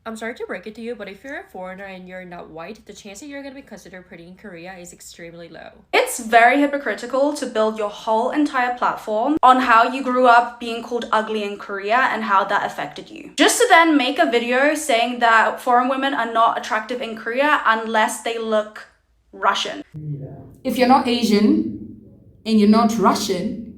I'm sorry to break it to you, but if you're a foreigner and you're not white, the chance that you're going to be considered pretty in Korea is extremely low. It's very hypocritical to build your whole entire platform on how you grew up being called ugly in Korea and how that affected you. Just to then make a video saying that foreign women are not attractive in Korea unless they look Russian. If you're not Asian and you're not Russian,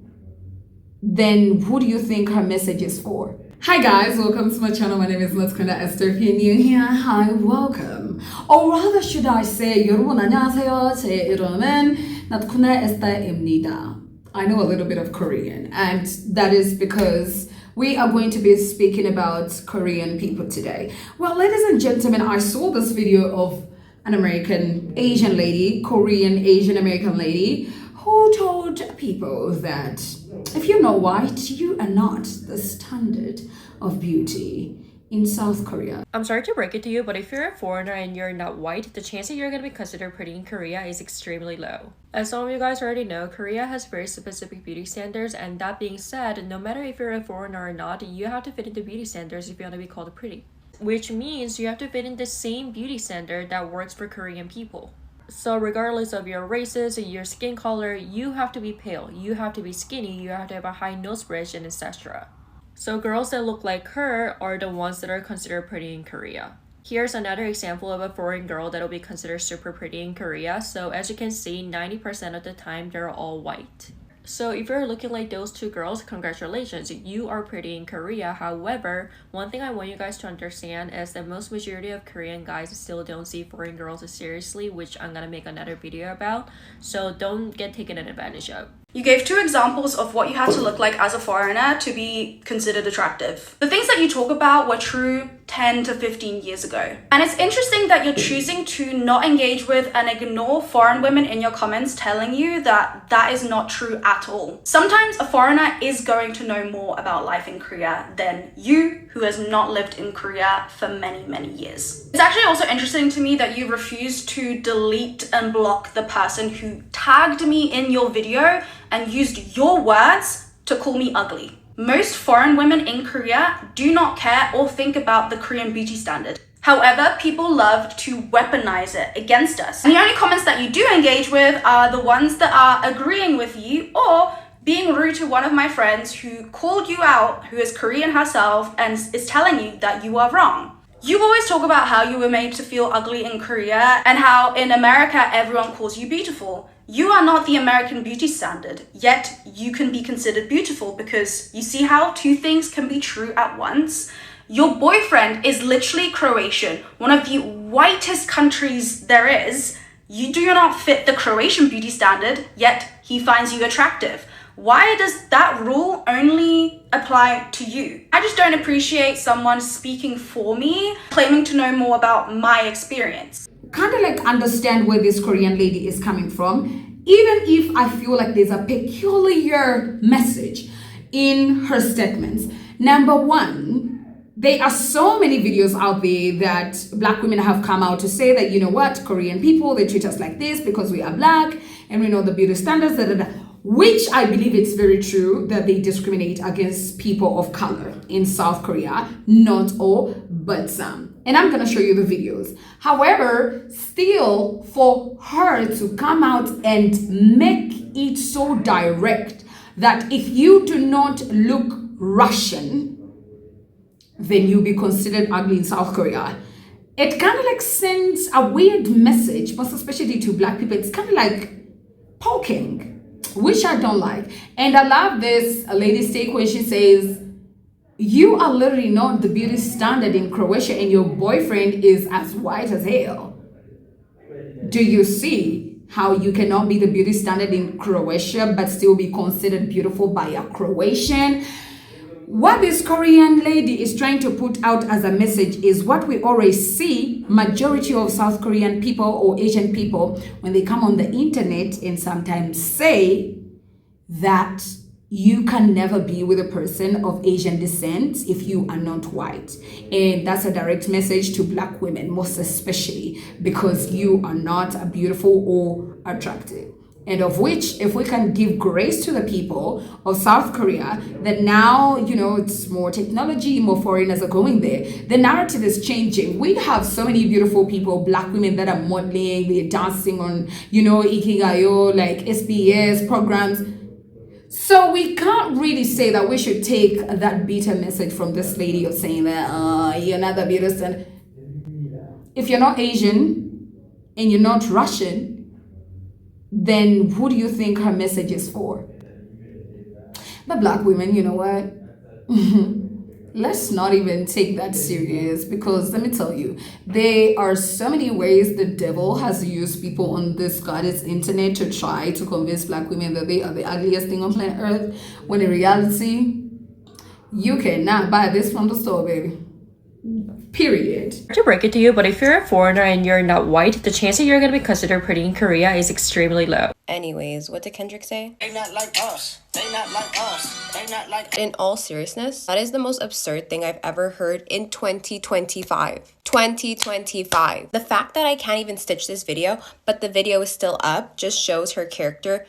then who do you think her message is for? Hi guys, welcome to my channel. My name is Latkunda Esther. If you're new here, hi, welcome. Or rather should I say, 여러분 안녕하세요. 제 이름은 Latkunda Esther입니다. I know a little bit of Korean, and that is because we are going to be speaking about Korean people today. Well, ladies and gentlemen, I saw this video of an American Asian lady, Korean Asian American lady, who told people that if you're not white, you are not the standard of beauty in South Korea. I'm sorry to break it to you, but if you're a foreigner and you're not white, the chance that you're going to be considered pretty in Korea is extremely low. As some of you guys already know, Korea has very specific beauty standards, and that being said, no matter if you're a foreigner or not, you have to fit into beauty standards if you want to be called pretty. Which means you have to fit in the same beauty standard that works for Korean people. So regardless of your races, your skin color, you have to be pale, you have to be skinny, you have to have a high nose bridge, and etc. So girls that look like her are the ones that are considered pretty in Korea. Here's another example of a foreign girl that will be considered super pretty in Korea. So as you can see, 90% of the time they're all white. So if you're looking like those two girls, congratulations, you are pretty in Korea. However, one thing I want you guys to understand is that most majority of Korean guys still don't see foreign girls seriously, which I'm gonna make another video about. So don't get taken advantage of. You gave two examples of what you had to look like as a foreigner to be considered attractive. The things that you talk about were true 10 to 15 years ago. And it's interesting that you're choosing to not engage with and ignore foreign women in your comments telling you that that is not true at all. Sometimes a foreigner is going to know more about life in Korea than you, who has not lived in Korea for many, many years. It's actually also interesting to me that you refuse to delete and block the person who tagged me in your video and used your words to call me ugly. Most foreign women in Korea do not care or think about the Korean beauty standard. However, people love to weaponize it against us. And the only comments that you do engage with are the ones that are agreeing with you or being rude to one of my friends who called you out, who is Korean herself, and is telling you that you are wrong. You always talk about how you were made to feel ugly in Korea and how in America everyone calls you beautiful. You are not the American beauty standard, yet you can be considered beautiful because you see how two things can be true at once. Your boyfriend is literally Croatian, one of the whitest countries there is. You do not fit the Croatian beauty standard, yet he finds you attractive. Why does that rule only apply to you? I just don't appreciate someone speaking for me, claiming to know more about my experience. Kind of like understand where this Korean lady is coming from, even if I feel like there's a peculiar message in her statements. Number one, there are so many videos out there that black women have come out to say that, you know what, Korean people, they treat us like this because we are black and we know the beauty standards, which I believe it's very true that they discriminate against people of color in South Korea, not all, but some. And I'm gonna show you the videos. However, still for her to come out and make it so direct that if you do not look Russian, then you'll be considered ugly in South Korea. It kind of like sends a weird message, most especially to black people. It's kind of like poking, which I don't like. And I love this lady's take when she says, you are literally not the beauty standard in Croatia and your boyfriend is as white as hell. Do you see how you cannot be the beauty standard in Croatia but still be considered beautiful by a Croatian? What this Korean lady is trying to put out as a message is what we always see majority of South Korean people or Asian people when they come on the internet and sometimes say that you can never be with a person of Asian descent if you are not white. And that's a direct message to black women, most especially because you are not beautiful or attractive. And of which, if we can give grace to the people of South Korea, that now, it's more technology, more foreigners are going there. The narrative is changing. We have so many beautiful people, Black women that are modeling, they're dancing on, Ikigayo, like SBS programs. So we can't really say that we should take that bitter message from this lady of saying that, you're not the beauty standard. If you're not Asian and you're not Russian, then who do you think her message is for? But Black women, you know what? Let's not even take that serious, because let me tell you, there are so many ways the devil has used people on this goddess internet to try to convince Black women that they are the ugliest thing on planet Earth, when in reality, you cannot buy this from the store, baby. Period. To break it to you, but if you're a foreigner and you're not white, the chance that you're going to be considered pretty in Korea is extremely low. Anyways, what did Kendrick say? They not like us. They not like us. They not like us. In all seriousness, that is the most absurd thing I've ever heard in 2025. 2025. The fact that I can't even stitch this video, but the video is still up, just shows her character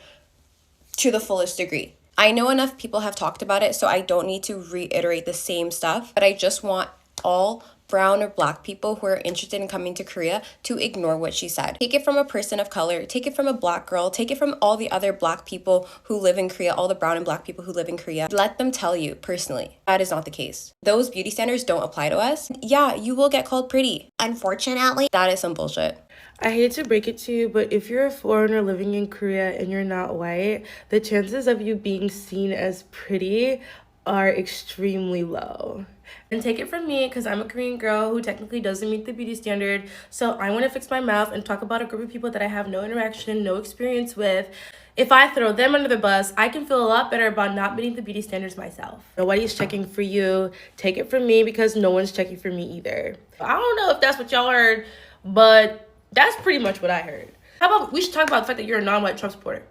to the fullest degree. I know enough people have talked about it, so I don't need to reiterate the same stuff, but I just want all brown or Black people who are interested in coming to Korea to ignore what she said. Take it from a person of color, take it from a Black girl, take it from all the other Black people who live in Korea, all the brown and Black people who live in Korea. Let them tell you personally, that is not the case. Those beauty standards don't apply to us. Yeah, you will get called pretty. Unfortunately, that is some bullshit. I hate to break it to you, but if you're a foreigner living in Korea and you're not white, the chances of you being seen as pretty are extremely low. And take it from me, because I'm a Korean girl who technically doesn't meet the beauty standard, so I want to fix my mouth and talk about a group of people that I have no interaction, no experience with. If I throw them under the bus, I can feel a lot better about not meeting the beauty standards myself. Nobody's checking for you. Take it from me, because no one's checking for me either. I don't know if that's what y'all heard, but that's pretty much what I heard. How about we should talk about the fact that you're a non-white Trump supporter?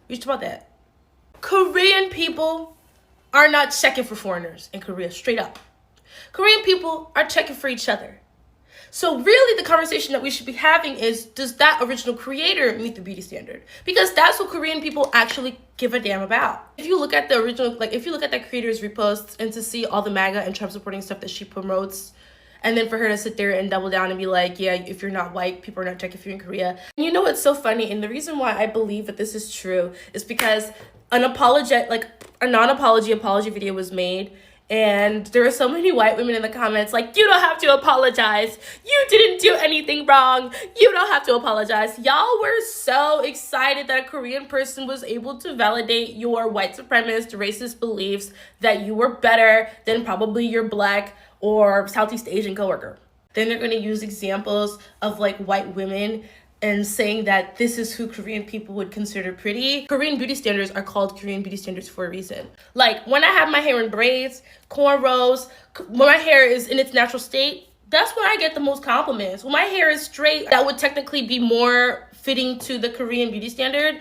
We should talk about that. Korean people are not checking for foreigners in Korea, straight up. Korean people are checking for each other. So really the conversation that we should be having is, does that original creator meet the beauty standard? Because that's what Korean people actually give a damn about. If you look at the original, if you look at that creator's reposts and to see all the MAGA and Trump supporting stuff that she promotes, and then for her to sit there and double down and be like, yeah, if you're not white, people are not checking for you in Korea. And you know what's so funny? And the reason why I believe that this is true is because a non-apology apology video was made, and there were so many white women in the comments like, you don't have to apologize. You didn't do anything wrong. You don't have to apologize. Y'all were so excited that a Korean person was able to validate your white supremacist, racist beliefs, that you were better than probably your Black or Southeast Asian coworker. Then they're going to use examples of white women and saying that this is who Korean people would consider pretty. Korean beauty standards are called Korean beauty standards for a reason. When I have my hair in braids, cornrows, when my hair is in its natural state, that's when I get the most compliments. When my hair is straight, that would technically be more fitting to the Korean beauty standard.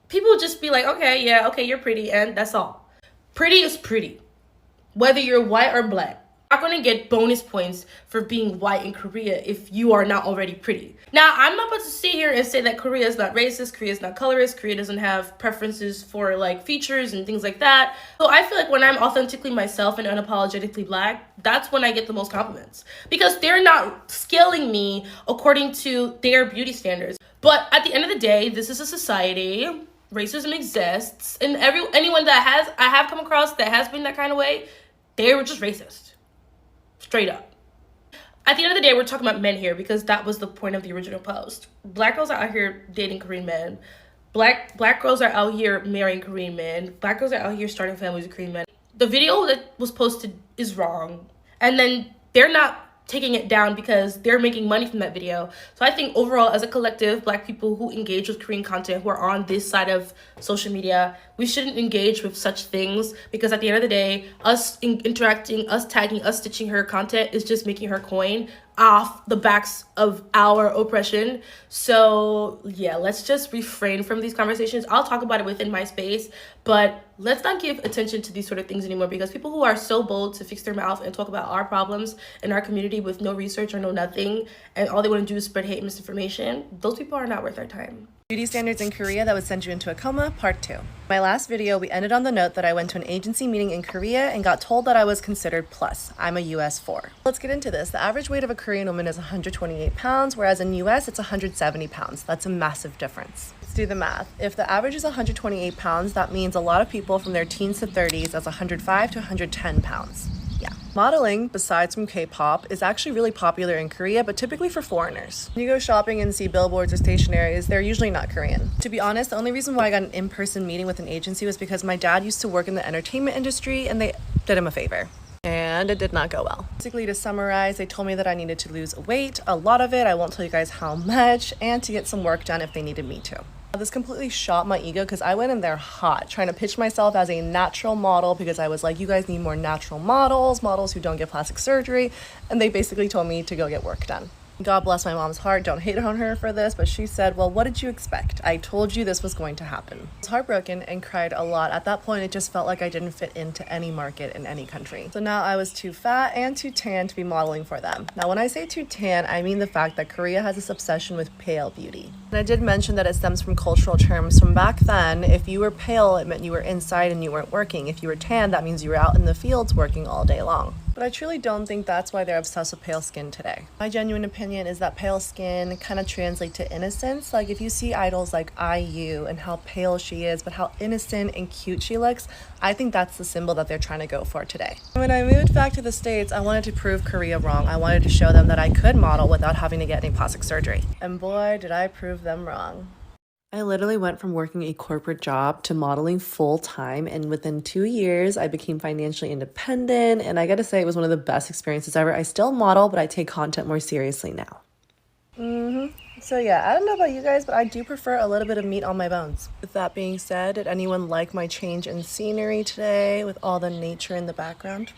People just be like, okay, yeah, okay, you're pretty, and that's all. Pretty is pretty, whether you're white or Black. Not going to get bonus points for being white in Korea if you are not already pretty. Now, I'm not about to sit here and say that Korea is not racist, Korea is not colorist, Korea doesn't have preferences for features and things like that. So I feel like when I'm authentically myself and unapologetically Black, that's when I get the most compliments, because they're not scaling me according to their beauty standards. But at the end of the day, this is a society. Racism exists, and anyone that I have come across that has been that kind of way, they were just racist. Straight up. At the end of the day, we're talking about men here, because that was the point of the original post. Black girls are out here dating Korean men. Black girls are out here marrying Korean men. Black girls are out here starting families with Korean men. The video that was posted is wrong. And then they're not taking it down because they're making money from that video. So I think overall, as a collective, Black people who engage with Korean content, who are on this side of social media, we shouldn't engage with such things, because at the end of the day, us interacting, us tagging, us stitching her content is just making her coin. off the backs of our oppression. So yeah, let's just refrain from these conversations. I'll talk about it within my space, but let's not give attention to these sort of things anymore, because people who are so bold to fix their mouth and talk about our problems in our community with no research or no nothing, and all they want to do is spread hate and misinformation, those people are not worth our time. Beauty standards in Korea that would send you into a coma, part 2. My last video, we ended on the note that I went to an agency meeting in Korea and got told that I was considered plus. I'm a US 4. Let's get into this. The average weight of a Korean woman is 128 pounds, whereas in US it's 170 pounds. That's a massive difference. Let's do the math. If the average is 128 pounds, that means a lot of people from their teens to 30s as 105 to 110 pounds. Yeah. Modeling, besides from K-pop, is actually really popular in Korea, but typically for foreigners. When you go shopping and see billboards or stationaries, they're usually not Korean. To be honest, the only reason why I got an in-person meeting with an agency was because my dad used to work in the entertainment industry and they did him a favor. And it did not go well. Basically, to summarize, they told me that I needed to lose weight, a lot of it, I won't tell you guys how much, and to get some work done if they needed me to. This completely shot my ego because I went in there hot, trying to pitch myself as a natural model because I was like, you guys need more natural models who don't get plastic surgery, and they basically told me to go get work done. God bless my mom's heart, don't hate on her for this, but she said, well, what did you expect? I told you this was going to happen. I was heartbroken and cried a lot. At that point, it just felt like I didn't fit into any market in any country. So now I was too fat and too tan to be modeling for them. Now, when I say too tan, I mean the fact that Korea has this obsession with pale beauty. And I did mention that it stems from cultural terms. From back then, if you were pale, it meant you were inside and you weren't working. If you were tan, that means you were out in the fields working all day long. But I truly don't think that's why they're obsessed with pale skin today. My genuine opinion is that pale skin kind of translates to innocence. Like if you see idols like IU and how pale she is, but how innocent and cute she looks, I think that's the symbol that they're trying to go for today. When I moved back to the States, I wanted to prove Korea wrong. I wanted to show them that I could model without having to get any plastic surgery. And boy, did I prove them wrong. I literally went from working a corporate job to modeling full time, and within 2 years I became financially independent, and I gotta say it was one of the best experiences ever. I still model, but I take content more seriously now. So yeah, I don't know about you guys, but I do prefer a little bit of meat on my bones. With that being said, did anyone like my change in scenery today with all the nature in the background?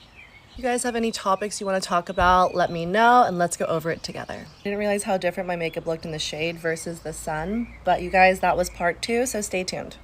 If you guys have any topics you want to talk about, let me know and let's go over it together. I didn't realize how different my makeup looked in the shade versus the sun, but you guys, that was part 2, so stay tuned.